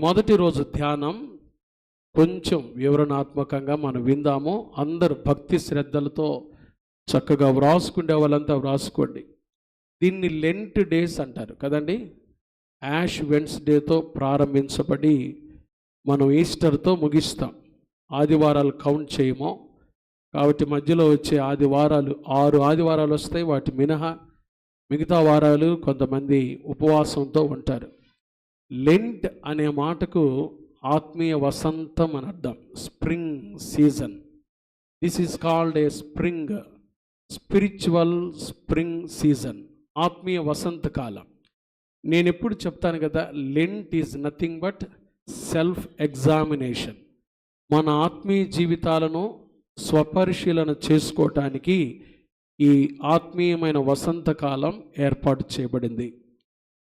మొదటి రోజు ధ్యానం కొంచెం వివరణాత్మకంగా మనం విందాము. అందరూ భక్తి శ్రద్ధలతో చక్కగా వ్రాసుకునే వాళ్ళంతా వ్రాసుకోండి. దీన్ని లెంట్ డేస్ అంటారు కదండి. యాష్ వెన్స్డేతో ప్రారంభించబడి మనం ఈస్టర్తో ముగిస్తాం. ఆదివారాలు కౌంట్ చేయము కాబట్టి మధ్యలో వచ్చే ఆదివారాలు 6 ఆదివారాలు వస్తాయి. వాటి మినహా మిగతా వారాలు కొంతమంది ఉపవాసంతో ఉంటారు. లెంట్ అనే మాటకు ఆత్మీయ వసంతం అని అర్థం. Spring season. This is called a spring, spiritual spring season, ఆత్మీయ వసంత కాలం. నేను ఎప్పుడు చెప్తాను కదా, Lent is nothing but self examination. మన ఆత్మీయ జీవితాలను స్వపరిశీలన చేసుకోవటానికి ఈ ఆత్మీయమైన వసంతకాలం ఏర్పాటు చేయబడింది.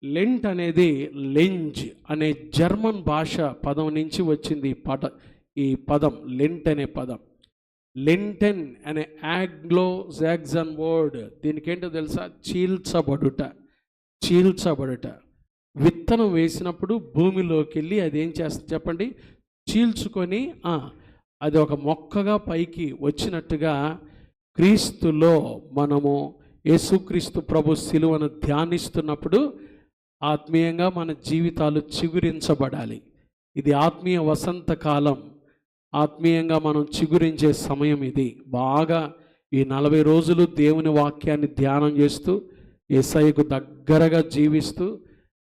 లెంట్ అనేది లెంజ్ అనే జర్మన్ భాష పదం నుంచి వచ్చింది. ఈ పదం లెంట్ అనే పదం. లెంటెన్ అనే ఆంగ్లో సాక్సన్ వర్డ్. దీనికి ఏంటో తెలుసా? చీల్చబడుట. చీల్చబడుట. విత్తనం వేసినప్పుడు భూమిలోకి వెళ్ళి అది ఏం చేస్తుంది చెప్పండి? చీల్చుకొని అది ఒక మొక్కగా పైకి వచ్చినట్టుగా క్రీస్తులో మనము యేసుక్రీస్తు ప్రభు శిలువను ధ్యానిస్తున్నప్పుడు ఆత్మీయంగా మన జీవితాలు చిగురించబడాలి. ఇది ఆత్మీయ వసంత కాలం. ఆత్మీయంగా మనం చిగురించే సమయం ఇది. బాగా ఈ 40 రోజులు దేవుని వాక్యాన్ని ధ్యానం చేస్తూ యేసయ్యకు దగ్గరగా జీవిస్తూ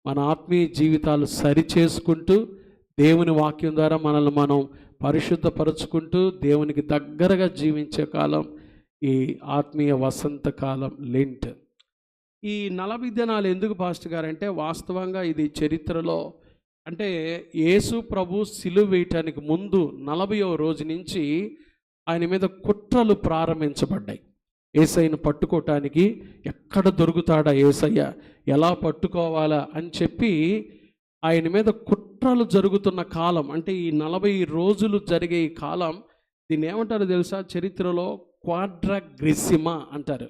మన ఆత్మీయ జీవితాలు సరిచేసుకుంటూ దేవుని వాక్యం ద్వారా మనల్ని మనం పరిశుద్ధపరుచుకుంటూ దేవునికి దగ్గరగా జీవించే కాలం ఈ ఆత్మీయ వసంత కాలం లెంట్. ఈ 40 దినాలు ఎందుకు పాస్టర్ గారు అంటే, వాస్తవంగా ఇది చరిత్రలో అంటే యేసు ప్రభు సిలువ వేయటానికి ముందు 40వ రోజు నుంచి ఆయన మీద కుట్రలు ప్రారంభించబడ్డాయి. యేసయ్యను పట్టుకోవటానికి ఎక్కడ దొరుకుతాడా యేసయ్య, ఎలా పట్టుకోవాలా అని చెప్పి ఆయన మీద కుట్రలు జరుగుతున్న కాలం. అంటే ఈ 40 రోజులు జరిగే ఈ కాలం, దీన్ని ఏమంటారో తెలుసా? చరిత్రలో క్వాడ్రగ్రిసిమా అంటారు.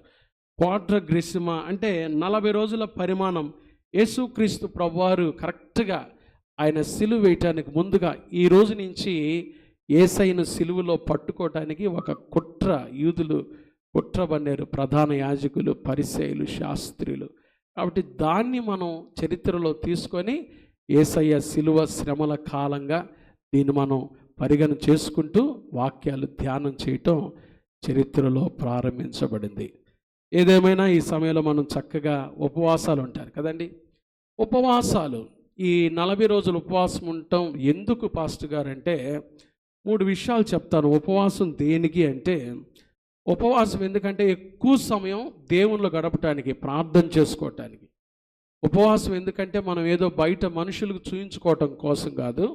క్వాడ్రగ్రిసిమా అంటే 40 రోజుల పరిమాణం. యేసుక్రీస్తు ప్రభువారు కరెక్ట్గా ఆయన సిలువ వేయటానికి ముందుగా ఈ రోజు నుంచి యేసయ్యను సిలువలో పట్టుకోవటానికి ఒక కుట్ర, యూదులు కుట్ర పన్నారు. ప్రధాన యాజకులు, పరిసయ్యులు, శాస్త్రులు. కాబట్టి దాన్ని మనం చరిత్రలో తీసుకొని యేసయ్య సిలువ శ్రమల కాలంగా దీన్ని మనం పరిగణ చేసుకుంటూ వాక్యాలు ధ్యానం చేయటం చరిత్రలో ప్రారంభించబడింది. ఏదేమైనా ఈ సమయంలో మనం చక్కగా ఉపవాసాలు ఉంటారు కదండి. ఉపవాసాలు ఈ 40 రోజులు ఉపవాసం ఉండటం ఎందుకు పాస్టర్ గారు అంటే, 3 విషయాలు చెప్తాను. ఉపవాసం దేనికి అంటే, ఉపవాసం ఎందుకంటే ఎక్కువ సమయం దేవునిలో గడపటానికి, ప్రార్థన చేసుకోవటానికి. ఉపవాసం ఎందుకంటే మనం ఏదో బయట మనుషులకు చూయించుకోవటం కోసం కాదు,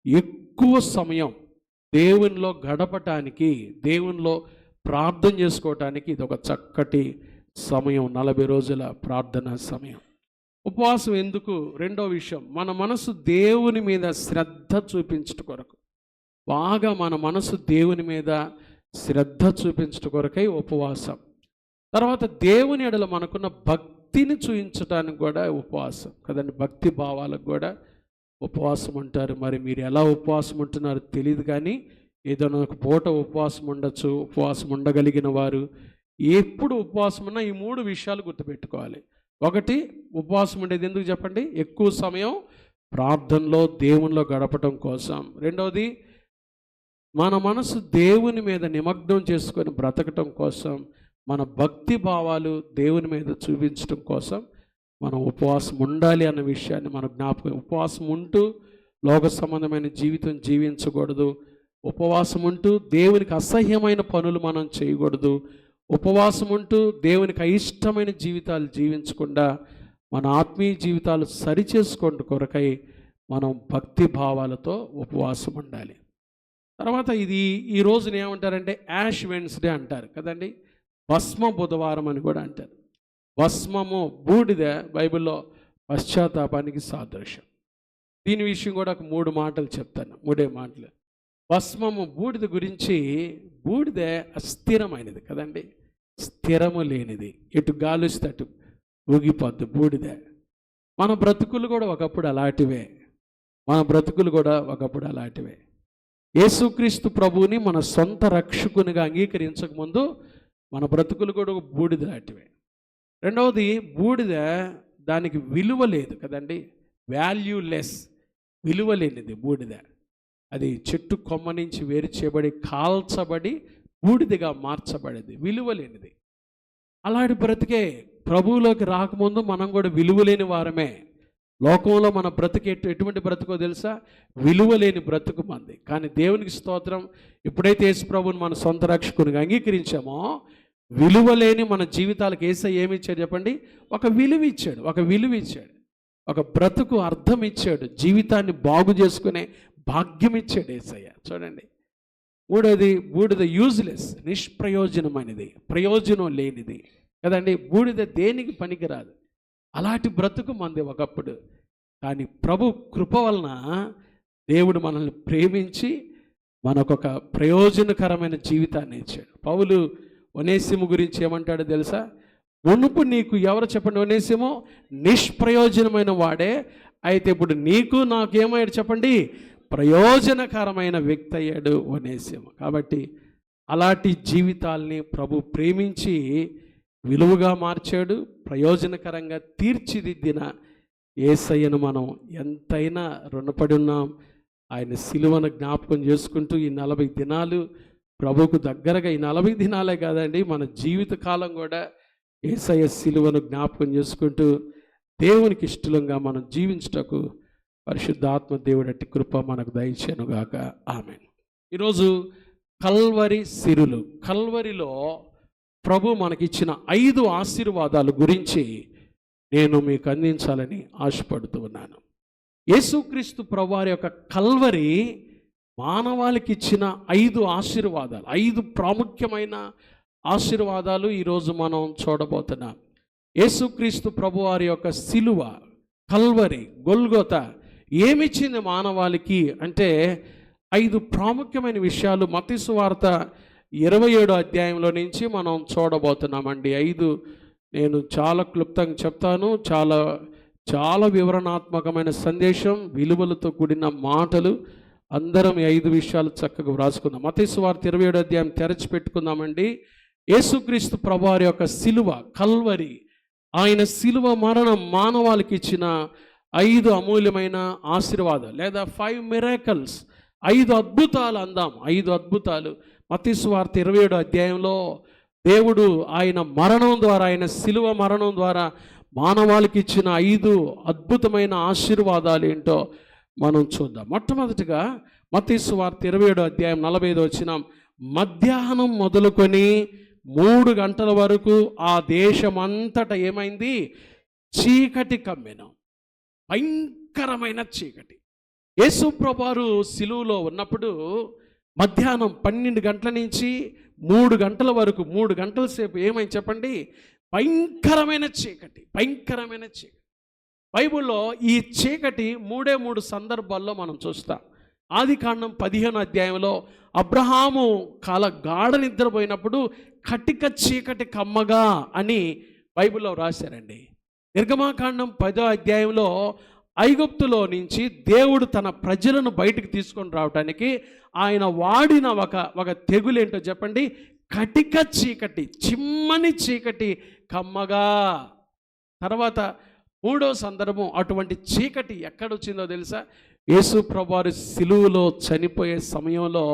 ఎక్కువ సమయం దేవునిలో గడపటానికి, దేవునిలో ప్రార్థన చేసుకోవటానికి ఇది ఒక చక్కటి సమయం. 40 రోజుల ప్రార్థనా సమయం. ఉపవాసం ఎందుకు? రెండో విషయం, మన మనసు దేవుని మీద శ్రద్ధ చూపించట కొరకు. బాగా మన మనసు దేవుని మీద శ్రద్ధ చూపించట కొరకై ఉపవాసం. తర్వాత దేవుని ఎడల మనకున్న భక్తిని చూపించడానికి కూడా ఉపవాసం కదండి. భక్తి భావాలకు కూడా ఉపవాసం ఉంటారు. మరి మీరు ఎలా ఉపవాసం ఉంటున్నారో తెలియదు, కానీ ఏదైనా ఒక పూట ఉపవాసం ఉండొచ్చు. ఉపవాసం ఉండగలిగిన వారు ఎప్పుడు ఉపవాసం ఉన్నా ఈ 3 విషయాలు గుర్తుపెట్టుకోవాలి. ఒకటి, ఉపవాసం ఉండేది ఎందుకు చెప్పండి? ఎక్కువ సమయం ప్రార్థనలో దేవునిలో గడపటం కోసం. రెండవది, మన మనసు దేవుని మీద నిమగ్నం చేసుకొని బ్రతకటం కోసం. మన భక్తి భావాలు దేవుని మీద చూపించడం కోసం మనం ఉపవాసం ఉండాలి అన్న విషయాన్ని మనం జ్ఞాపకం. ఉపవాసం ఉంటూ లోక సంబంధమైన జీవితం జీవించకూడదు. ఉపవాసం ఉంటూ దేవునికి అసహ్యమైన పనులు మనం చేయకూడదు. ఉపవాసం ఉంటూ దేవునికి అయిష్టమైన జీవితాలు జీవించకుండా మన ఆత్మీయ జీవితాలు సరిచేసుకోండి కొరకై మనం భక్తి భావాలతో ఉపవాసం ఉండాలి. తర్వాత ఇది ఈ రోజున ఏమంటారంటే యాష్ వెన్స్డే అంటారు కదండి. భస్మ బుధవారం అని కూడా అంటారు. భస్మము, బూడిద బైబిల్లో పశ్చాత్తాపానికి సాదృశ్యం. దీని విషయం కూడా ఒక 3 మాటలు చెప్తాను. 3 మాటలు. భస్మము, బూడిద గురించి. బూడిద అస్థిరమైనది కదండి, స్థిరము లేనిది. ఎటు గాలిస్తే అటు ఊగిపోద్ది బూడిద. మన బ్రతుకులు కూడా ఒకప్పుడు అలాంటివే. మన బ్రతుకులు కూడా ఒకప్పుడు అలాంటివే. యేసుక్రీస్తు ప్రభువుని మన సొంత రక్షకునిగా అంగీకరించక ముందు మన బ్రతుకులు కూడా ఒక బూడిద లాంటివే. రెండవది, బూడిద, దానికి విలువ లేదు కదండి, వాల్యూలెస్, విలువ లేనిది బూడిద. అది చెట్టు కొమ్మ నుంచి వేరు చేయబడి కాల్చబడి బూడిదగా మార్చబడేది, విలువ లేనిది. అలాంటి బ్రతికే ప్రభువులోకి రాకముందు మనం కూడా విలువలేని వారమే. లోకంలో మన బ్రతికి ఎటువంటి బ్రతుకో తెలుసా? విలువలేని బ్రతుకు మంది. కానీ దేవునికి స్తోత్రం, ఎప్పుడైతే యేసు ప్రభువుని మన సొంత రక్షకునిగా అంగీకరించామో విలువలేని మన జీవితాలకు యేసయ్య ఏమి ఇచ్చాడు చెప్పండి? ఒక విలువ ఇచ్చాడు, ఒక విలువ ఇచ్చాడు, ఒక బ్రతుకు అర్థం ఇచ్చాడు, జీవితాన్ని బాగు చేసుకునే భాగ్యం ఇచ్చాడు యేసయ్య. చూడండి, మూడోది, బూడిద యూజ్లెస్, నిష్ప్రయోజనమైనది, ప్రయోజనం లేనిది కదండి. బూడిద దేనికి పనికిరాదు. అలాంటి బ్రతుకు మంది ఒకప్పుడు. కానీ ప్రభు కృప వలన దేవుడు మనల్ని ప్రేమించి మనకొక ప్రయోజనకరమైన జీవితాన్ని ఇచ్చాడు. పౌలు ఒనేసిము గురించి ఏమంటాడో తెలుసా? మునుపు నీకు ఎవరు చెప్పండి? ఒనేసిము నిష్ప్రయోజనమైన వాడే, అయితే ఇప్పుడు నీకు నాకు ఏమయ్యాడు చెప్పండి? ప్రయోజనకరమైన వ్యక్తి అయ్యాడు ఒనేసిము. కాబట్టి అలాంటి జీవితాల్ని ప్రభు ప్రేమించి విలువగా మార్చాడు, ప్రయోజనకరంగా తీర్చిదిద్దిన యేసయ్యను మనం ఎంతైనా రుణపడి ఉన్నాం. ఆయన సిలువను జ్ఞాపకం చేసుకుంటూ ఈ 40 దినాలు ప్రభువుకు దగ్గరగా, ఈ 40 దినాలే కాదండి, మన జీవిత కాలం కూడా యేసయ్య సిలువను జ్ఞాపకం చేసుకుంటూ దేవునికి ఇష్టంగా మనం జీవించుటకు పరిశుద్ధాత్మ దేవుడు అట్టి కృప మనకు దయచేనుగాక. ఆమేన్. ఈరోజు కల్వరి సిరులు, కల్వరిలో ప్రభు మనకిచ్చిన 5 ఆశీర్వాదాల గురించి నేను మీకు అందించాలని ఆశపడుతూ ఉన్నాను. యేసుక్రీస్తు ప్రభువారి యొక్క కల్వరి మానవాళికి ఇచ్చిన 5 ఆశీర్వాదాలు, 5 ప్రాముఖ్యమైన ఆశీర్వాదాలు ఈరోజు మనం చూడబోతున్నాం. యేసుక్రీస్తు ప్రభువారి యొక్క సిలువ, కల్వరి, గొల్గొతా ఏమిచ్చింది మానవాళికి అంటే 5 ప్రాముఖ్యమైన విషయాలు మత్తయి సువార్త 27వ అధ్యాయంలో నుంచి మనం చూడబోతున్నామండి. 5 నేను చాలా క్లుప్తంగా చెప్తాను. చాలా వివరణాత్మకమైన సందేశం, విలువలతో కూడిన మాటలు. అందరం ఈ 5 విషయాలు చక్కగా వ్రాసుకుందాం. మత్తయి సువార్త 27వ అధ్యాయం తెరచి పెట్టుకుందామండి. యేసుక్రీస్తు ప్రభువారి యొక్క సిలువ, కల్వరి, ఆయన సిలువ మరణం మానవాళికి ఇచ్చిన 5 అమూల్యమైన ఆశీర్వాదాలు, లేదా 5 మిరాకల్స్, 5 అద్భుతాలు అందాం. 5 అద్భుతాలు మత్తయి సువార్త 27వ అధ్యాయంలో దేవుడు ఆయన మరణం ద్వారా, ఆయన సిలువ మరణం ద్వారా మానవాళికి ఇచ్చిన 5 అద్భుతమైన ఆశీర్వాదాలు ఏంటో మనం చూద్దాం. మొట్టమొదటిగా మత్తయి సువార్త 27వ అధ్యాయం 45వ వచనం, మధ్యాహ్నం మొదలుకొని 3 గంటల వరకు ఆ దేశమంతటా ఏమైంది? చీకటి కమ్మెను, భయంకరమైన చీకటి. యేసు ప్రభువారు సిలువలో ఉన్నప్పుడు మధ్యాహ్నం 12 గంటల నుంచి 3 గంటల వరకు, 3 గంటల సేపు ఏమైంది చెప్పండి? భయంకరమైన చీకటి, భయంకరమైన చీకటి. బైబిల్లో ఈ చీకటి 3 సందర్భాల్లో మనం చూస్తాం. ఆదికాండం 15వ అధ్యాయంలో అబ్రహాము గాఢ నిద్రపోయినప్పుడు కటిక చీకటి కమ్మగా అని బైబిల్లో రాశారండి. నిర్గమాకాండం 10వ అధ్యాయంలో ఐగుప్తులో నుంచి దేవుడు తన ప్రజలను బయటికి తీసుకొని రావడానికి ఆయన వాడిన ఒక తెగులేంటో చెప్పండి? కటిక చీకటి, చిమ్మని చీకటి కమ్మగా. తర్వాత 3వ సందర్భం, అటువంటి చీకటి ఎక్కడొచ్చిందో తెలుసా? యేసు ప్రభువారు సిలువలో చనిపోయే సమయంలో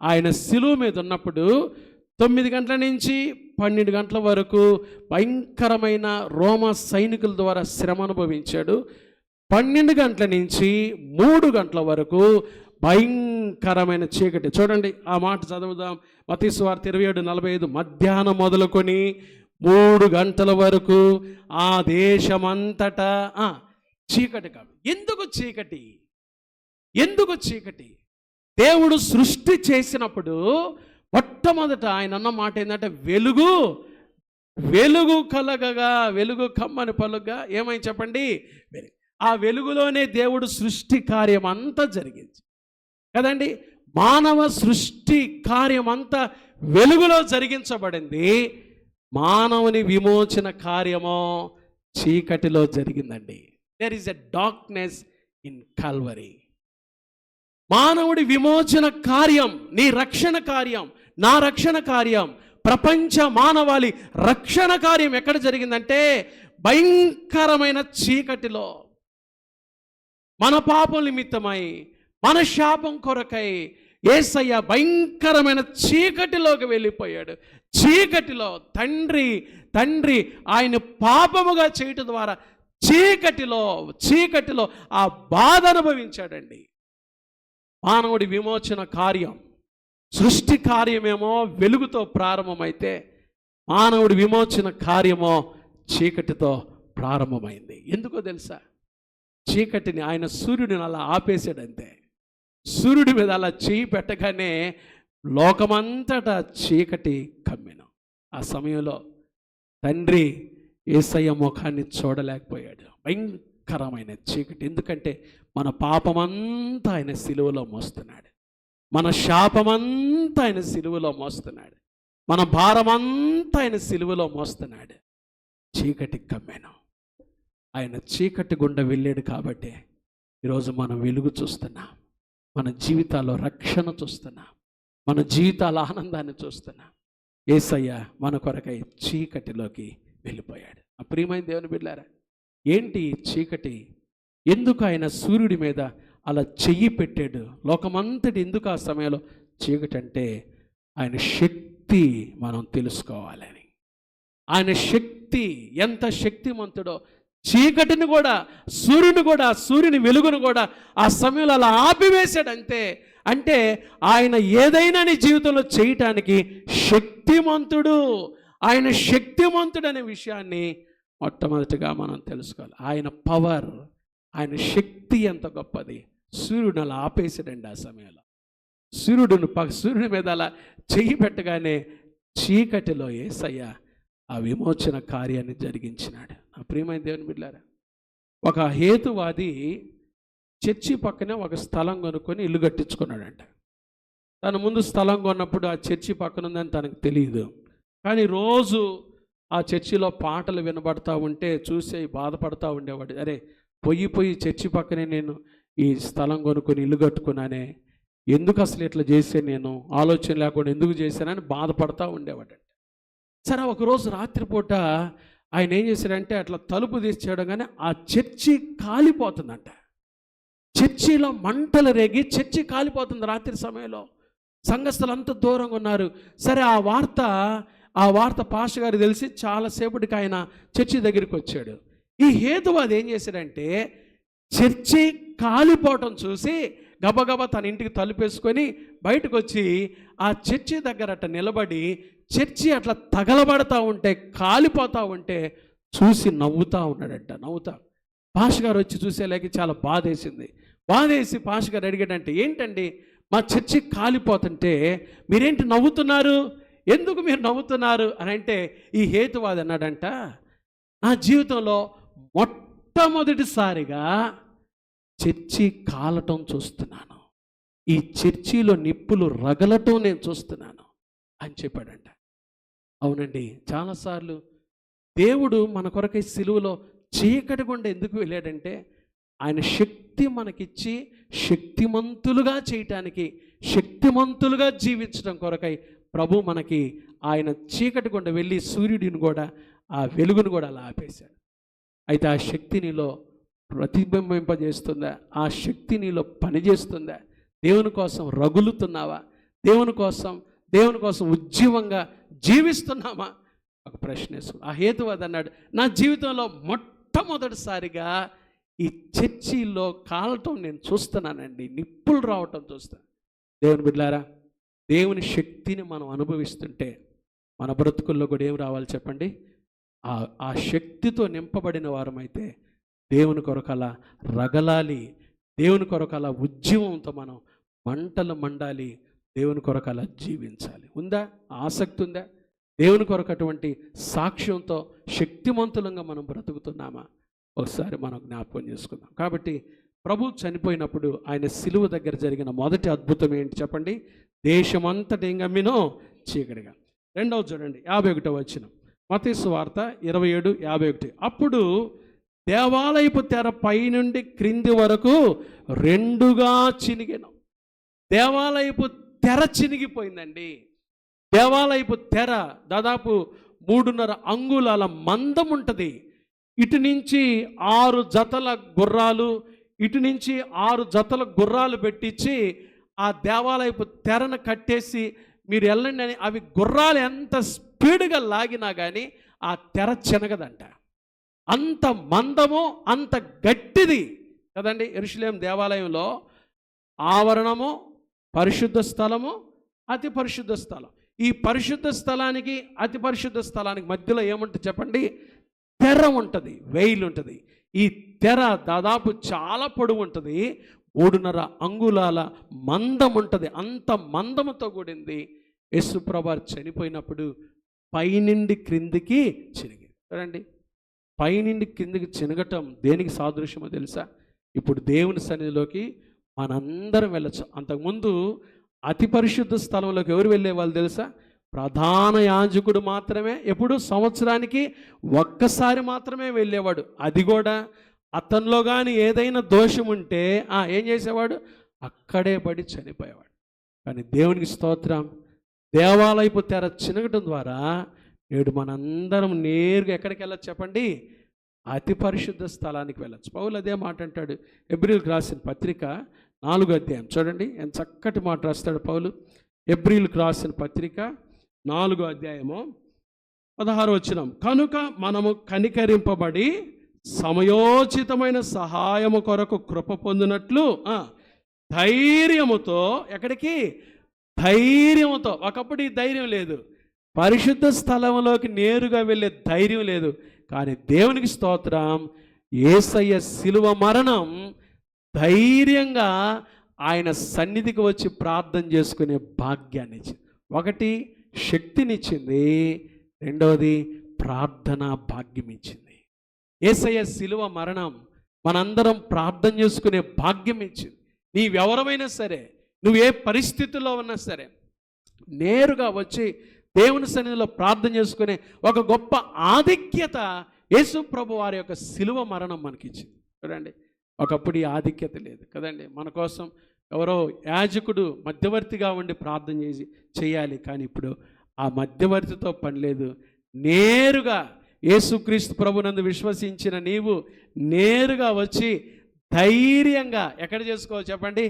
ఆయన సిలువ మీద ఉన్నప్పుడు 9 గంటల నుంచి 12 గంటల వరకు భయంకరమైన రోమా సైనికుల ద్వారా శ్రమ అనుభవించాడు. 12 గంటల నుంచి 3 గంటల వరకు భయంకరమైన చీకటి. చూడండి, ఆ మాట చదువుదాం. మత్తయి సువార్త 27:45, మధ్యాహ్నం మొదలుకొని 3 గంటల వరకు ఆ దేశమంతటా చీకటి కాదు. ఎందుకు చీకటి? ఎందుకు చీకటి? దేవుడు సృష్టి చేసినప్పుడు మొట్టమొదట ఆయన అన్న మాట ఏంటంటే, వెలుగు వెలుగు కలగగా, వెలుగు కమ్మని పలుగా ఏమని చెప్పండి? ఆ వెలుగులోనే దేవుడు సృష్టి కార్యం అంతా జరిగింది కదండి. మానవ సృష్టి కార్యం అంతా వెలుగులో జరిగించబడింది. మానవుని విమోచన కార్యమో చీకటిలో జరిగిందండి. There is a darkness in Calvary. మానవుడి విమోచన కార్యం, నీ రక్షణ కార్యం, నా రక్షణ కార్యం, ప్రపంచ మానవాళి రక్షణ కార్యం ఎక్కడ జరిగిందంటే భయంకరమైన చీకటిలో, మన పాపం నిమిత్తమై, మన శాపం కొరకై యేసయ్య భయంకరమైన చీకటిలోకి వెళ్ళిపోయాడు. చీకటిలో తండ్రి ఆయన పాపముగా చేయటం ద్వారా చీకటిలో ఆ బాధ అనుభవించాడండి. మానవుడి విమోచన కార్యం, సృష్టి కార్యమేమో వెలుగుతో ప్రారంభమైతే మానవుడి విమోచన కార్యమో చీకటితో ప్రారంభమైంది. ఎందుకో తెలుసా? చీకటిని ఆయన సూర్యుడిని అలా ఆపేశాడంతే. సూర్యుడి మీద అలా చేయి పెట్టగానే లోకమంతటా చీకటి కమ్మెను. ఆ సమయంలో తండ్రి యేసయ్య ముఖాన్ని చూడలేకపోయాడు. భయంకరమైన చీకటి. ఎందుకంటే మన పాపమంతా ఆయన సిలువలో మోస్తున్నాడు, మన శాపమంతా ఆయన సిలువలో మోస్తున్నాడు, మన భారమంతా ఆయన సిలువలో మోస్తున్నాడు. చీకటి కమ్మెను. ఆయన చీకటి గుండా వెళ్ళాడు కాబట్టి ఈరోజు మనం వెలుగు చూస్తున్నాం, మన జీవితాల్లో రక్షణ చూస్తున్నాం, మన జీవితాల ఆనందాన్ని చూస్తున్నాం. యేసయ్య మన కొరకై చీకటిలోకి వెళ్ళిపోయాడు. ఆ ప్రియమైన దేవుని బిడ్డలారా, ఏంటి చీకటి? ఎందుకు ఆయన సూర్యుడి మీద అలా చెయ్యి పెట్టాడు? లోకమంతటి ఎందుకు ఆ సమయంలో చీకటి అంటే ఆయన శక్తి మనం తెలుసుకోవాలని. ఆయన శక్తి ఎంత శక్తిమంతుడో, చీకటిని కూడా సూర్యుని వెలుగును కూడా ఆ సమయంలో అలా ఆపివేశాడంతే. అంటే ఆయన ఏదైనా నీ జీవితంలో చేయటానికి శక్తిమంతుడు. ఆయన శక్తిమంతుడు అనే విషయాన్ని మొట్టమొదటిగా మనం తెలుసుకోవాలి. ఆయన పవర్, ఆయన శక్తి ఎంత గొప్పది. సూర్యుడు అలా ఆపేసాడండి ఆ సమయంలో. సూర్యుడి మీద అలా చెయ్యి పెట్టగానే చీకటిలో యేసయ్య ఆ విమోచన కార్యాన్ని జరిగించినాడు. ఆ ప్రియమైన దేవుని బిడ్డలారా, ఒక హేతువాది చర్చి పక్కనే ఒక స్థలం కొనుక్కొని ఇల్లు కట్టించుకున్నాడంట. తన ముందు స్థలం కొన్నప్పుడు ఆ చర్చి పక్కన ఉందని తనకు తెలియదు. కానీ రోజు ఆ చర్చిలో పాటలు వినబడతా ఉంటే చూసి బాధపడతా ఉండేవాడు. అరే పొయ్యి చర్చి పక్కనే నేను ఈ స్థలం కొనుక్కొని ఇల్లు కట్టుకున్నానే, ఎందుకు అసలు ఇట్లా చేసే, నేను ఆలోచన లేకుండా ఎందుకు చేశానని బాధపడతా ఉండేవాడు. సరే ఒకరోజు రాత్రిపూట ఆయన ఏం చేశాడంటే అట్లా తలుపు తీసి చేయడంగానే ఆ చర్చి కాలిపోతుందంట. చర్చిలో మంటలు రేగి చర్చి కాలిపోతుంది రాత్రి సమయంలో. సంఘస్థులు అంత దూరంగా ఉన్నారు. సరే ఆ వార్త పాస్టర్ గారికి తెలిసి చాలాసేపటికి ఆయన చర్చి దగ్గరికి వచ్చాడు. ఈ హేతువాది ఏం చేశాడంటే చర్చి కాలిపోవటం చూసి గబగబా తన ఇంటికి తలుపేసుకొని బయటకు వచ్చి ఆ చర్చి దగ్గర అట్లా నిలబడి చర్చి అట్లా తగలబడతా ఉంటే, కాలిపోతూ ఉంటే చూసి నవ్వుతూ ఉన్నాడంట. పాస్టర్ గారు వచ్చి చూసేలాగే చాలా బాధేసి పాస్టర్ గారు అడిగాడంటే, ఏంటండి మా చర్చి కాలిపోతుంటే మీరేంటి నవ్వుతున్నారు, ఎందుకు మీరు నవ్వుతున్నారు అని అంటే ఈ హేతువాది అన్నాడంట, నా జీవితంలో మొట్టమొదటిసారిగా చర్చి కాలటం చూస్తున్నాను, ఈ చర్చిలో నిప్పులు రగలటం నేను చూస్తున్నాను అని చెప్పాడంట. అవునండి, చాలాసార్లు దేవుడు మన కొరకై సిలువలో చీకటి గుండా ఎందుకు వెళ్ళాడంటే ఆయన శక్తి మనకిచ్చి శక్తిమంతులుగా చేయటానికి, శక్తిమంతులుగా జీవించడం కొరకై ప్రభు మనకి ఆయన చీకటి గుండా వెళ్ళి సూర్యుడిని కూడా ఆ వెలుగును కూడా అలా ఆపేశాడు. అయితే ఆ శక్తి నీలో ప్రతిబింబింపజేస్తుందా? ఆ శక్తి నీలో పనిచేస్తుందా? దేవుని కోసం రగులుతున్నావా? దేవుని కోసం ఉజ్జీవంగా జీవిస్తున్నామా? ఒక ప్రశ్న వేసుకుని ఆ హేతువాది అన్నాడు, నా జీవితంలో మొట్టమొదటిసారిగా ఈ చర్చిలో కాలటం నేను చూస్తున్నానండి, నిప్పులు రావటం చూస్తాను. దేవుని బిడ్డలారా, దేవుని శక్తిని మనం అనుభవిస్తుంటే మన బ్రతుకుల్లో కూడా ఏం రావాలి చెప్పండి? ఆ శక్తితో నింపబడిన వారమైతే దేవుని కొరకు అలా రగలాలి, దేవుని కొరకు అలా ఉజ్జీవంతో మనం మంటలు మండాలి, దేవుని కొరకు అలా జీవించాలి. ఉందా? ఆసక్తి ఉందా? దేవుని కొరకు అటువంటి సాక్ష్యంతో శక్తిమంతులంగా మనం బ్రతుకుతున్నామా? ఒకసారి మనం జ్ఞాపకం చేసుకుందాం. కాబట్టి ప్రభు చనిపోయినప్పుడు ఆయన సిలువ దగ్గర జరిగిన మొదటి అద్భుతం ఏంటి చెప్పండి? దేశమంతటి ఏం గమ్మినో చీకటిగా. రెండవ చూడండి 51వ వచనం, మత్తయి సువార్త 27:51. అప్పుడు దేవాలయపు తెర పైనుండి క్రింది వరకు రెండుగా చినిగెను. దేవాలయపు తెర చినిగిపోయిందండి. దేవాలయపు తెర దాదాపు 3.5 అంగుళాల మందం ఉంటుంది. ఇటు నుంచి 6 జతల గుర్రాలు, ఇటు నుంచి 6 జతల గుర్రాలు పెట్టించి ఆ దేవాలయపు తెరను కట్టేసి మీరు వెళ్ళండి అని, అవి గుర్రాలు ఎంత స్పీడ్గా లాగినా కానీ ఆ తెర చినగదంట. అంత మందము, అంత గట్టిది కదండి. యెరూషలేము దేవాలయంలో ఆవరణము, పరిశుద్ధ స్థలము, అతి పరిశుద్ధ స్థలం. ఈ పరిశుద్ధ స్థలానికి అతి పరిశుద్ధ స్థలానికి మధ్యలో ఏముంటుంది చెప్పండి? తెర ఉంటుంది, వెయిల్ ఉంటుంది. ఈ తెర దాదాపు చాలా పొడవు ఉంటుంది, 3.5 అంగుళాల మందం ఉంటుంది. అంత మందముతో కూడింది. యేసుప్రభువు చనిపోయినప్పుడు పైనుండి క్రిందికి చినిగింది. చూడండి, పైనుండి క్రిందికి చినగటం దేనికి సాదృశ్యమో తెలుసా? ఇప్పుడు దేవుని సన్నిధిలోకి మనందరం వెళ్ళచ్చు. అంతకుముందు అతి పరిశుద్ధ స్థలంలోకి ఎవరు వెళ్ళేవాళ్ళు తెలుసా? ప్రధాన యాజకుడు మాత్రమే. ఎప్పుడు? సంవత్సరానికి ఒక్కసారి మాత్రమే వెళ్ళేవాడు. అది కూడా అతనిలో కానీ ఏదైనా దోషం ఉంటే ఏం చేసేవాడు? అక్కడే పడి చనిపోయేవాడు. కానీ దేవునికి స్తోత్రం, దేవాలయపు తెర చినగటం ద్వారా నేడు మనందరం నేరుగా ఎక్కడికి వెళ్ళచ్చు చెప్పండి? అతి పరిశుద్ధ స్థలానికి వెళ్ళచ్చు. పౌలు అదే మాట అంటాడు హెబ్రీయులకు రాసిన పత్రిక 4వ అధ్యాయం. చూడండి ఎంత చక్కటి మాట రాస్తాడు పౌలు. హెబ్రీయులకు రాసిన పత్రిక 4వ అధ్యాయము 16వ వచనం. కనుక మనము కనికరింపబడి సమయోచితమైన సహాయము కొరకు కృప పొందినట్లు ధైర్యముతో, ఎక్కడికి? ధైర్యముతో. ఒకప్పుడు ఈ ధైర్యం లేదు, పరిశుద్ధ స్థలంలోకి నేరుగా వెళ్ళే ధైర్యం లేదు. కానీ దేవునికి స్తోత్రం, యేసయ్య శిలువ మరణం ధైర్యంగా ఆయన సన్నిధికి వచ్చి ప్రార్థన చేసుకునే భాగ్యాన్ని ఇచ్చింది. ఒకటి శక్తినిచ్చింది, రెండవది ప్రార్థనా భాగ్యం ఇచ్చింది. యేసయ్య శిలువ మరణం మనందరం ప్రార్థన చేసుకునే భాగ్యం ఇచ్చింది. నీవెవరమైనా సరే, నువ్వు ఏ పరిస్థితుల్లో ఉన్నా సరే, నేరుగా వచ్చి దేవుని సన్నిధిలో ప్రార్థన చేసుకునే ఒక గొప్ప ఆధిక్యత యేసు ప్రభు వారి యొక్క శిలువ మరణం మనకిచ్చింది. చూడండి, ఒకప్పుడు ఈ ఆధిక్యత లేదు కదండి. మన కోసం ఎవరో యాజకుడు మధ్యవర్తిగా ఉండి ప్రార్థన చేయాలి. కానీ ఇప్పుడు ఆ మధ్యవర్తితో పని లేదు. నేరుగా యేసుక్రీస్తు ప్రభునందు విశ్వసించిన నీవు నేరుగా వచ్చి ధైర్యంగా ఎక్కడ చేసుకోవాలి చెప్పండి?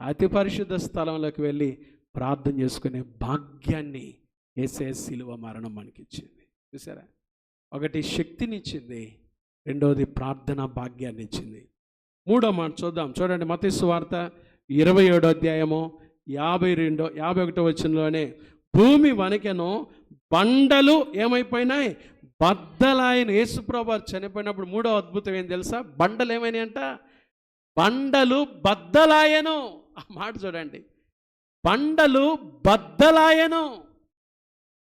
అతి పరిశుద్ధ స్థలంలోకి వెళ్ళి ప్రార్థన చేసుకునే భాగ్యాన్ని యేసయ్య శిలువ మరణం మనకిచ్చింది. చూసారా? ఒకటి శక్తినిచ్చింది, రెండవది ప్రార్థనా భాగ్యాన్ని ఇచ్చింది. మూడో మాట చూద్దాం. చూడండి, మత్తయి సువార్త 27వ అధ్యాయము 51వ వచనంలోనే, భూమి వణికెను, బండలు ఏమైపోయినాయి? బద్దలాయన. యేసుప్రభువు చనిపోయినప్పుడు మూడో అద్భుతం ఏం తెలుసా? బండలు ఏమైనాయి అంట? బండలు బద్దలాయను. ఆ మాట చూడండి, బండలు బద్దలాయను,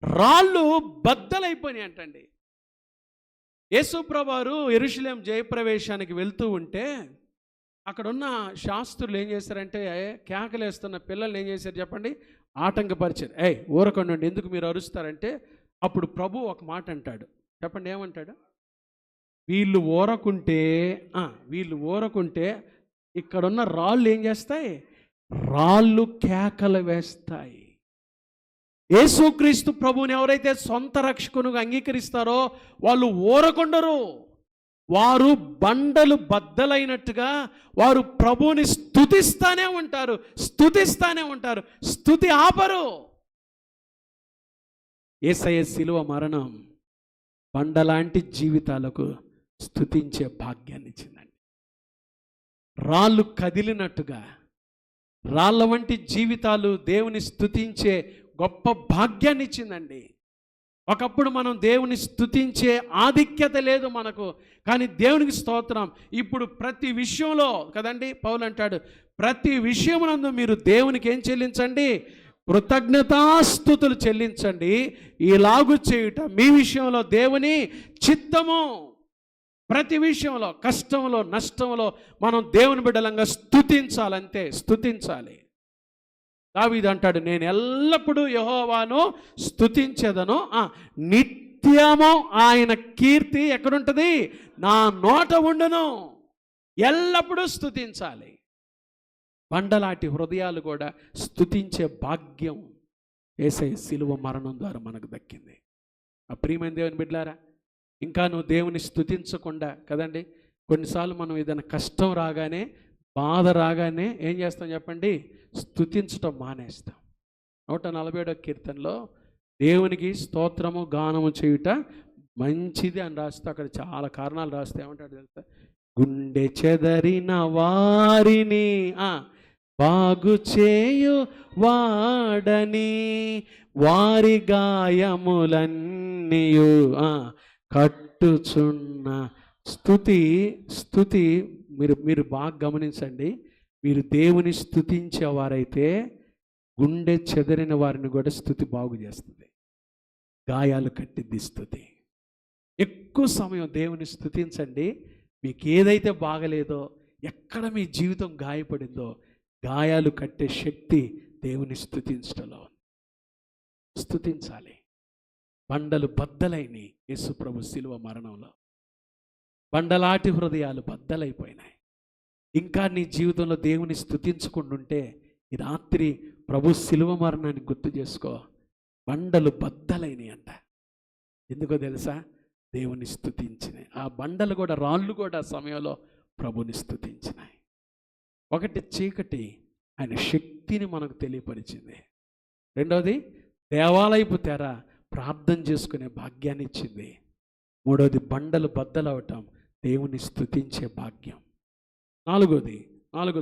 రాళ్ళు బద్దలైపోయినాయి అంటండి. యేసుప్రభువు యెరూషలేం జయప్రవేశానికి వెళ్తూ ఉంటే అక్కడున్న శాస్త్రులు ఏం చేశారంటే, కేకలేస్తున్న పిల్లల్ని ఏం చేశారు చెప్పండి? ఆటంకపరిచారు. ఊరకండి, ఎందుకు మీరు అరుస్తారంటే, అప్పుడు ప్రభు ఒక మాట అంటాడు. చెప్పండి, ఏమంటాడు? వీళ్ళు ఊరకుంటే ఇక్కడున్న రాళ్ళు ఏం చేస్తాయి? రాళ్ళు కేకలు వేస్తాయి. యేసుక్రీస్తు ప్రభువుని ఎవరైతే సొంత రక్షకునిగా అంగీకరిస్తారో వాళ్ళు ఊరకుండరు. వారు బండలు బద్దలైనట్టుగా వారు ప్రభువుని స్తుతిస్తానే ఉంటారు, స్తుతి ఆపరు. యేసయ్య శిలువ మరణం బండలాంటి జీవితాలకు స్తుతించే భాగ్యాన్ని ఇచ్చిందండి. రాళ్ళు కదిలినట్టుగా రాళ్ళ వంటి జీవితాలు దేవుని స్తుతించే గొప్ప భాగ్యాన్ని ఇచ్చిందండి. ఒకప్పుడు మనం దేవుని స్తుతించే ఆధిక్యత లేదు మనకు, కానీ దేవునికి స్తోత్రం, ఇప్పుడు ప్రతి విషయంలో కదండి పౌలు అంటాడు, ప్రతి విషయమునందు మీరు దేవునికి ఏం చెల్లించండి? కృతజ్ఞతాస్తుతులు చెల్లించండి. ఇలాగు చేయుట మీ విషయంలో దేవుని చిత్తము. ప్రతి విషయంలో, కష్టంలో, నష్టంలో మనం దేవుని బిడ్డలంగా స్తుతించాలంతే, స్తుతించాలి. దావీదు అంటాడు, నేను ఎల్లప్పుడూ యెహోవాను స్తుతించెదను, నిత్యము ఆయన కీర్తి ఎక్కడుంటుంది? నా నోట ఉండును. ఎల్లప్పుడూ స్తుతించాలి. బండలాంటి హృదయాలు కూడా స్తుతించే భాగ్యం యేసయ్య శిలువ మరణం ద్వారా మనకు దక్కింది. ఆ ప్రియమైన దేవుని బిడ్డలారా, ఇంకా నువ్వు దేవుని స్తుతించకుండా కదండి, కొన్నిసార్లు మనం ఏదైనా కష్టం రాగానే, బాధ రాగానే ఏం చేస్తాం చెప్పండి, స్తుతించటం మానేస్తాం. 147వ కీర్తనలో దేవునికి స్తోత్రము గానము చేయుట మంచిది అని రాస్తే అక్కడ చాలా కారణాలు రాస్తే ఏమంటాడు తెలుసా, గుండె చెదరిన వారిని బాగు చేయు వాడని, వారి గాయములన్నీయు కట్టుచున్న స్తుతి మీరు బాగా గమనించండి. మీరు దేవుని స్తుతించేవారైతే గుండె చెదరిన వారిని కూడా స్తుతి బాగు చేస్తుంది, గాయాలు కట్టిద్ది స్తుతి. ఎక్కువ సమయం దేవుని స్తుతించండి. మీకు ఏదైతే బాగలేదో, ఎక్కడ మీ జీవితం గాయపడిందో, గాయాలు కట్టే శక్తి దేవుని స్తుతించడంలో. స్తుతించాలి. బండలు బద్దలైనవి యేసు ప్రభు శిలువ మరణంలో. బండలాటి హృదయాలు బద్దలైపోయినాయి. ఇంకా నీ జీవితంలో దేవుని స్తుతించుకుంటుంటే ఈ రాత్రి ప్రభు శిలువ మరణాన్ని గుర్తు చేసుకో. బండలు బద్దలైనవి అంట. ఎందుకో తెలుసా, దేవుని స్తుతించినాయి. ఆ బండలు కూడా, రాళ్ళు కూడా ఆ సమయంలో ప్రభుని స్తుతించినాయి. ఒకటి చీకటి ఆయన శక్తిని మనకు తెలియపరిచింది. రెండవది దేవాలయపు తెర ప్రార్థన చేసుకునే భాగ్యాన్ని ఇచ్చింది. మూడవది బండలు బద్దలవటం దేవుని స్తుతించే భాగ్యం. నాలుగోది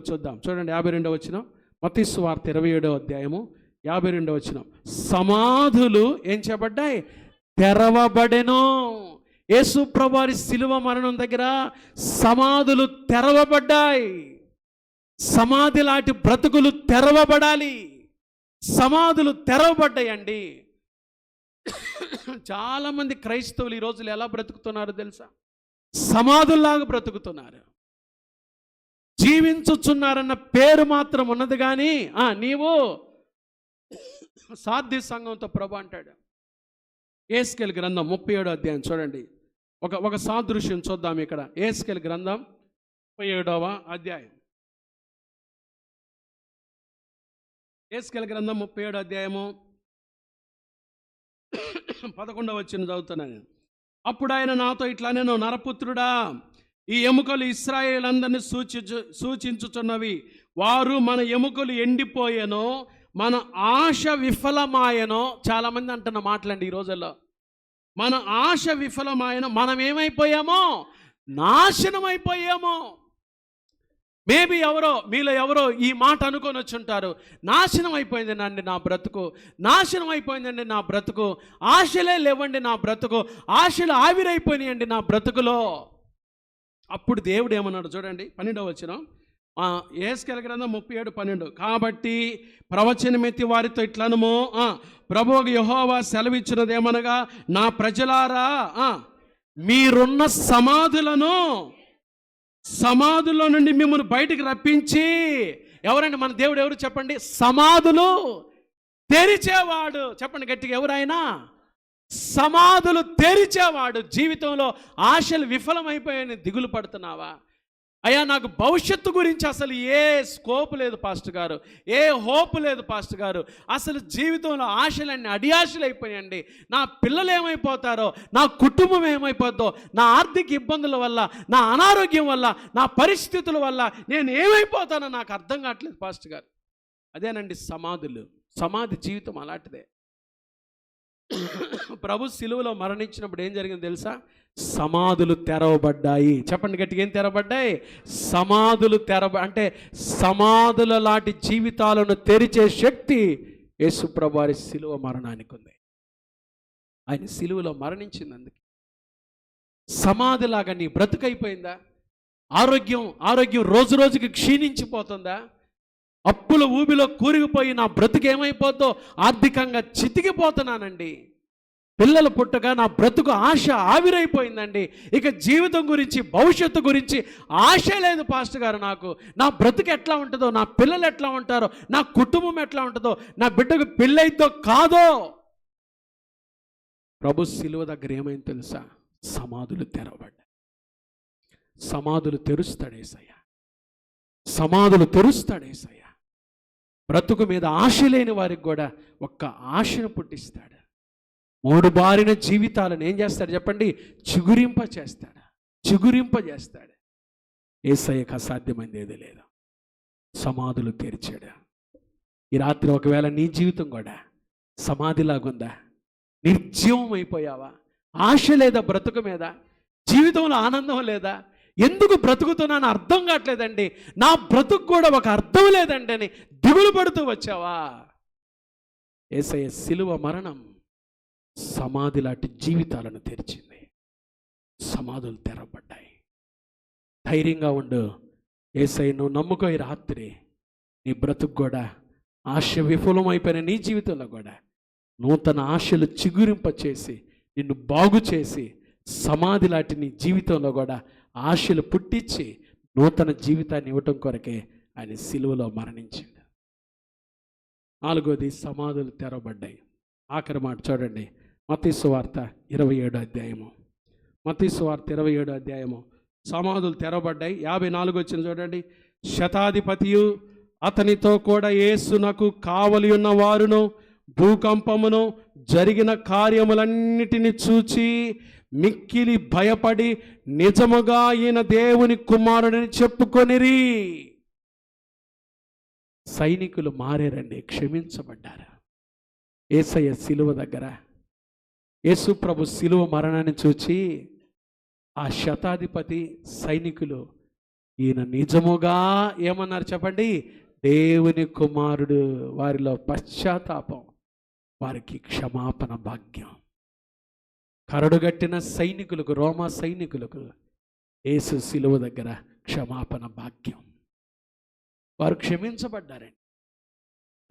చూద్దాం, చూడండి 52వ వచనం, మత్తయి సువార్త 27వ అధ్యాయము 52వ వచనం. సమాధులు ఏం చేయబడ్డాయి, తెరవబడెను. యేసు ప్రభువారి శిలువ మరణం దగ్గర సమాధులు తెరవబడ్డాయి. సమాధి లాంటి బ్రతుకులు తెరవబడాలి. సమాధులు తెరవబడ్డాయండి. చాలామంది క్రైస్తవులు ఈ రోజులు ఎలా బ్రతుకుతున్నారో తెలుసా, సమాధుల్లాగా బ్రతుకుతున్నారు. జీవించుచున్నారన్న పేరు మాత్రం ఉన్నది కానీ నీవు సాధ్య సంఘంతో ప్రభు అంటాడు. యేస్కేలు గ్రంథం 37వ అధ్యాయం చూడండి. ఒక సాదృశ్యం చూద్దాం ఇక్కడ. యేస్కేలు గ్రంథం 37వ అధ్యాయం. యేస్కేలు గ్రంథం 37వ అధ్యాయము 11వ వచనం చదువుతున్నాను. అప్పుడు ఆయన నాతో ఇట్లా, నేను నరపుత్రుడా, ఈ ఎముకలు ఇశ్రాయేలందరినీ సూచించుచున్నవి. వారు మన ఎముకలు ఎండిపోయేనో, మన ఆశ విఫలమాయనో. చాలామంది అంటున్న మాటలండి ఈ రోజుల్లో. మన ఆశ విఫలమాయనో, మనం ఏమైపోయామో, నాశనం అయిపోయామో. మేబీ మీలో ఎవరో ఈ మాట అనుకొని వచ్చుంటారు, నాశనం అయిపోయిందండి నా బ్రతుకు, నాశనం అయిపోయిందండి నా బ్రతుకు, ఆశలే లేవండి నా బ్రతుకు, ఆశలు ఆవిరైపోయినాయండి నా బ్రతుకులో. అప్పుడు దేవుడు ఏమన్నాడు చూడండి, 12వ వచనం, యేస్కేలు గ్రంథం 37:12. కాబట్టి ప్రవచనమెత్తి వారితో ఇట్లనము, ప్రభువు యెహోవా సెలవిచ్చినదేమనగా, నా ప్రజలారా, మీరున్న సమాధుల్లో నుండి మిమ్మల్ని బయటికి రప్పించి. ఎవరండి మన దేవుడు? ఎవరు చెప్పండి? సమాధులు తెరిచేవాడు. చెప్పండి గట్టిగా, ఎవరైనా? సమాధులు తెరిచేవాడు. జీవితంలో ఆశలు విఫలమైపోయాయని దిగులు పడుతున్నావా? అయ్యా, నాకు భవిష్యత్తు గురించి అసలు ఏ స్కోప్ లేదు పాస్టర్ గారు, ఏ హోప్ లేదు పాస్టర్ గారు, అసలు జీవితంలో ఆశలన్నీ అడియాశలు అయిపోయాయండి. నా పిల్లలు ఏమైపోతారో, నా కుటుంబం ఏమైపోద్దో, నా ఆర్థిక ఇబ్బందుల వల్ల, నా అనారోగ్యం వల్ల, నా పరిస్థితుల వల్ల నేను ఏమైపోతానో నాకు అర్థం కావట్లేదు పాస్టర్ గారు. అదేనండి సమాధులు. సమాధి జీవితం అలాంటిదే. ప్రభు శిలువలో మరణించినప్పుడు ఏం జరిగింది తెలుసా? సమాధులు తెరవబడ్డాయి. చెప్పండి గట్టిగా, ఏం తెరవబడ్డాయి? సమాధులు అంటే సమాధుల లాంటి జీవితాలను తెరిచే శక్తి యేసు ప్రభు వారి శిలువ మరణానికి ఉంది. ఆయన శిలువలో మరణించినందుకు. సమాధిలాగా నీ బ్రతుకైపోయిందా? ఆరోగ్యం రోజు రోజుకి క్షీణించిపోతుందా? అప్పుల ఊబిలో కూరిగిపోయి నా బ్రతుకు ఏమైపోద్దో, ఆర్థికంగా చితికిపోతున్నానండి, పిల్లలు పుట్టగా నా బ్రతుకు ఆశ ఆవిరైపోయిందండి, ఇక జీవితం గురించి, భవిష్యత్తు గురించి ఆశ లేదు పాస్టర్ గారు. నాకు నా బ్రతుకు ఎట్లా ఉంటుందో, నా పిల్లలు ఎట్లా ఉంటారో, నా కుటుంబం ఎట్లా ఉంటుందో, నా బిడ్డకు పెళ్ళైద్దో కాదో. ప్రభు శిలువ దగ్గర ఏమైంది తెలుసా? సమాధులు తెరవబడ్డాయి. సమాధులు తెరుస్తాడు యేసయ్య. సమాధులు తెరుస్తాడు యేసయ్య. బ్రతుకు మీద ఆశ లేని వారికి కూడా ఒక్క ఆశను పుట్టిస్తాడు. మూడుబారిన జీవితాలను ఏం చేస్తాడు చెప్పండి? చిగురింప చేస్తాడు. యేసయ్యకు అసాధ్యమైంది ఏది లేదు. సమాధులు తెరిచాడు. ఈ రాత్రి ఒకవేళ నీ జీవితం కూడా సమాధిలాగుందా? నిర్జీవం అయిపోయావా? ఆశ లేదా బ్రతుకు మీద? జీవితంలో ఆనందం లేదా? ఎందుకు బ్రతుకుతున్నాను అర్థం కావట్లేదండి, నా బ్రతుకు కూడా ఒక అర్థం లేదండి అని దిగులు పడుతూ వచ్చావా? యేసయ్య సిలువ మరణం సమాధి లాంటి జీవితాలను తెరిచింది. సమాధులు తెరవబడ్డాయి. ధైర్యంగా ఉండు. యేసయ్య నువ్వు నమ్ముకో. ఈ రాత్రి నీ బ్రతుకు కూడా, ఆశ విఫలమైపోయిన నీ జీవితంలో కూడా నూతన ఆశలు చిగురింప చేసి నిన్ను బాగు చేసి సమాధి లాంటి నీ జీవితంలో కూడా ఆశలు పుట్టించి నూతన జీవితాన్ని ఇవ్వటం కొరకే ఆయన సిలువలో మరణించాడు. 4వది, సమాధులు తెరవబడ్డాయి. ఆఖరి మాట చూడండి, మత్తయి సువార్త 27వ అధ్యాయము. మత్తయి సువార్త 27వ అధ్యాయము. సమాధులు తెరవబడ్డాయి. 54 వచ్చిన చూడండి. శతాధిపతియు అతనితో కూడా యేసునకు కావలి ఉన్న వారును భూకంపమును జరిగిన కార్యములన్నిటిని చూచి మిక్కిలి భయపడి నిజముగా ఈయన దేవుని కుమారుడని చెప్పుకొనిరి. సైనికులు మారారండి, క్షమించబడ్డారు. యేసయ్య సిలువ దగ్గర యేసు ప్రభు సిలువ మరణాన్ని చూచి ఆ శతాధిపతి సైనికులు ఈయన నిజముగా ఏమన్నారు చెప్పండి? దేవుని కుమారుడు. వారిలో పశ్చాత్తాపం, వారికి క్షమాపణ భాగ్యం. కరడుగట్టిన సైనికులకు, రోమా సైనికులకు యేసు సిలువ దగ్గర క్షమాపణ భాగ్యం. వారు క్షమించబడ్డారండి.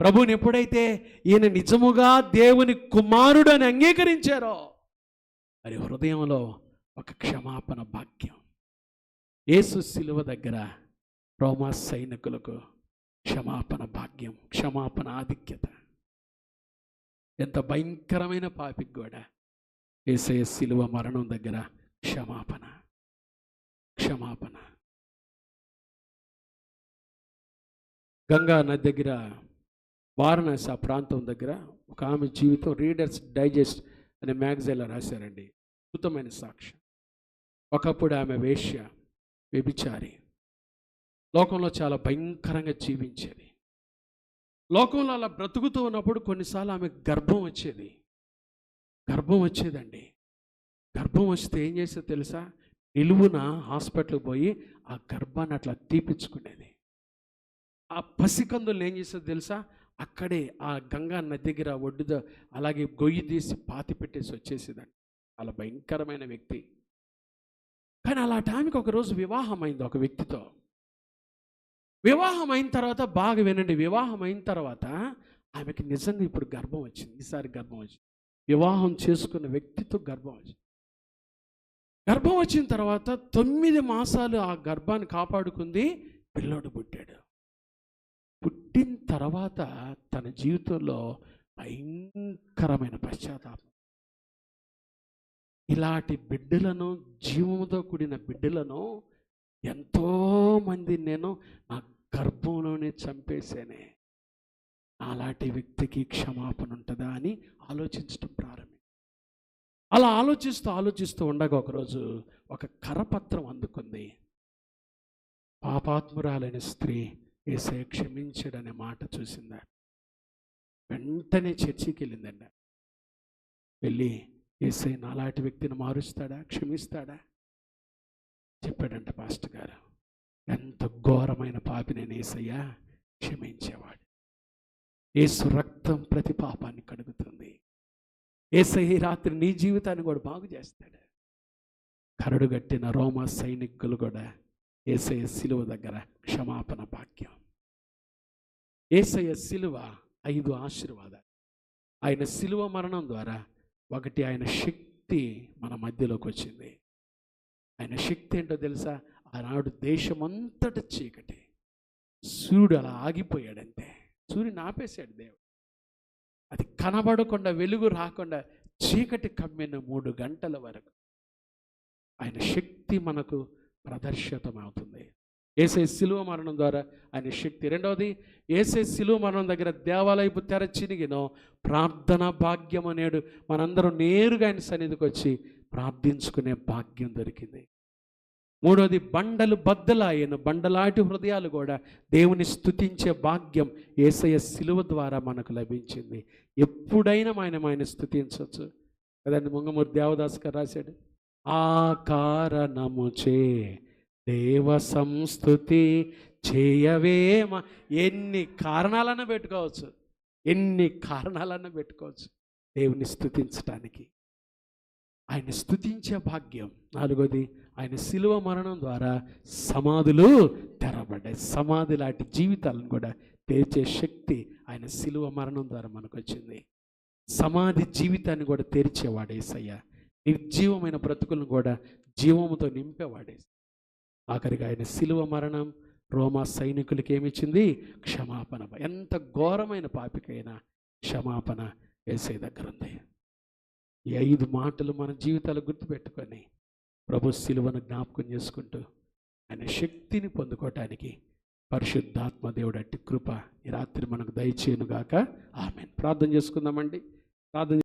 ప్రభువుని ఎప్పుడైతే ఈయన నిజముగా దేవుని కుమారుడు అని అంగీకరించారో వారి హృదయంలో ఒక క్షమాపణ భాగ్యం. యేసు సిలువ దగ్గర రోమా సైనికులకు క్షమాపణ భాగ్యం, క్షమాపణ ఆధిక్యత. ఎంత భయంకరమైన పాపికి కూడా యేసయ్య సిలువ మరణం దగ్గర క్షమాపణ. గంగా నది దగ్గర, వారణాసి ఆ ప్రాంతం దగ్గర ఒక ఆమె జీవితం రీడర్స్ డైజెస్ట్ అనే మ్యాగజైన్లో రాశారండి. అద్భుతమైన సాక్ష్యం. ఒకప్పుడు ఆమె వేశ్య, వ్యభిచారి, లోకంలో చాలా భయంకరంగా జీవించేది. లోకంలో అలా బ్రతుకుతూ ఉన్నప్పుడు కొన్నిసార్లు ఆమె గర్భం వచ్చేదండి. గర్భం వస్తే ఏం చేసేది తెలుసా? నిలువున హాస్పిటల్కి పోయి ఆ గర్భాన్ని అట్లా తీపించుకునేది. ఆ పసికందులను ఏం చేసేది తెలుసా? అక్కడే ఆ గంగా నది దగ్గర ఒడ్డుద అలాగే గొయ్యి తీసి పాతి పెట్టేసి వచ్చేసేదండి. చాలా భయంకరమైన వ్యక్తి. కానీ అలాంటి ఆమెకు ఒకరోజు వివాహం అయింది ఒక వ్యక్తితో. వివాహం అయిన తర్వాత బాగా వినండి, వివాహం అయిన తర్వాత ఆమెకి నిజంగా ఇప్పుడు గర్భం వచ్చింది. ఈసారి గర్భం వచ్చింది. వివాహం చేసుకున్న వ్యక్తితో గర్భం వచ్చింది. గర్భం వచ్చిన తర్వాత 9 మాసాలు ఆ గర్భాన్ని కాపాడుకుంది. పిల్లోడు పుట్టాడు. పుట్టిన తర్వాత తన జీవితంలో భయంకరమైన పశ్చాత్తాపం. ఇలాంటి బిడ్డలను, జీవంతో కూడిన బిడ్డలను ఎంతోమంది నేను నా గర్భంలోనే చంపేశానే, అలాంటి వ్యక్తికి క్షమాపణ ఉంటుందా అని ఆలోచించడం ప్రారంభించింది. అలా ఆలోచిస్తూ ఉండగా ఒకరోజు ఒక కరపత్రం అందుకుంది. పాపాత్మురాలైన స్త్రీ యేసయ్య క్షమించడనే మాట చూసిందా. వెంటనే చర్చికి వెళ్ళిందండి. వెళ్ళి యేసయ్య నాలాంటి వ్యక్తిని మారుస్తాడా, క్షమిస్తాడా చెప్పాడంట పాస్టర్ గారు. ఎంత ఘోరమైన పాపి నేను యేసయ్య క్షమించేవాడు. యేసు రక్తం ప్రతి పాపాన్ని కడుగుతుంది. యేసయ్య ఈ రాత్రి నీ జీవితాన్ని కూడా బాగు చేస్తాడు. కరడుగట్టిన రోమా సైనికులు కూడా యేసయ్య సిలువ దగ్గర క్షమాపణ భాగ్యం. యేసయ్య సిలువ 5 ఆశీర్వాదాలు. ఆయన సిలువ మరణం ద్వారా ఒకటి, ఆయన శక్తి మన మధ్యలోకి వచ్చింది. ఆయన శక్తి ఏంటో తెలుసా? ఆనాడు దేశమంతట చీకటి, సూర్యుడు అలా ఆగిపోయాడంతే. సూర్యుని ఆపేశాడు దేవుడు. అది కనబడకుండా, వెలుగు రాకుండా చీకటి కమ్మిన 3 గంటల వరకు ఆయన శక్తి మనకు ప్రదర్శితమవుతుంది. యేసయ్య శిలువ మరణం ద్వారా ఆయన శక్తి. రెండవది, యేసయ్య శిలువ మరణం దగ్గర దేవాలయపు తెర చినిగినో ప్రార్థన భాగ్యం అనేడు మనందరం నేరుగా ఆయన సన్నిధికి వచ్చి ప్రార్థించుకునే భాగ్యం దొరికింది. మూడవది, బండలు బద్దలాయను, బండలాంటి హృదయాలు కూడా దేవుని స్తుతించే భాగ్యం యేసయ్య శిలువ ద్వారా మనకు లభించింది. ఎప్పుడైనా ఆయన స్తుతించవచ్చు కదండి. ముంగమూరి దేవదాస్ గారు రాశాడు, ఆ కారణముచే దేవ సంస్తుతి చేయవేమ. ఎన్ని కారణాలన్నా పెట్టుకోవచ్చు, ఎన్ని కారణాలన్నా పెట్టుకోవచ్చు దేవుని స్తుతించటానికి. ఆయన స్తుతించే భాగ్యం. నాలుగోది, ఆయన శిలువ మరణం ద్వారా సమాధులు తెరబడ్డాయి. సమాధి లాంటి జీవితాలను కూడా తెరిచే శక్తి ఆయన శిలువ మరణం ద్వారా మనకు వచ్చింది. సమాధి జీవితాన్ని కూడా తెరిచేవాడు యేసయ్య. నిర్జీవమైన బ్రతుకులను కూడా జీవముతో నింపేవాడే. ఆఖరిగా ఆయన శిలువ మరణం రోమా సైనికులకి ఏమిచ్చింది? క్షమాపణ. ఎంత ఘోరమైన పాపికైనా క్షమాపణ యేసయ్య దగ్గర ఉంది. ఈ 5 మాటలు మన జీవితాలు గుర్తుపెట్టుకొని ప్రభు శిలువను జ్ఞాపకం చేసుకుంటూ ఆయన శక్తిని పొందుకోవటానికి పరిశుద్ధాత్మ దేవుడు అట్టి కృప ఈ రాత్రి మనకు దయచేయునుగాక. ఆమేన్. ప్రార్థన చేసుకుందామండి. ప్రార్థన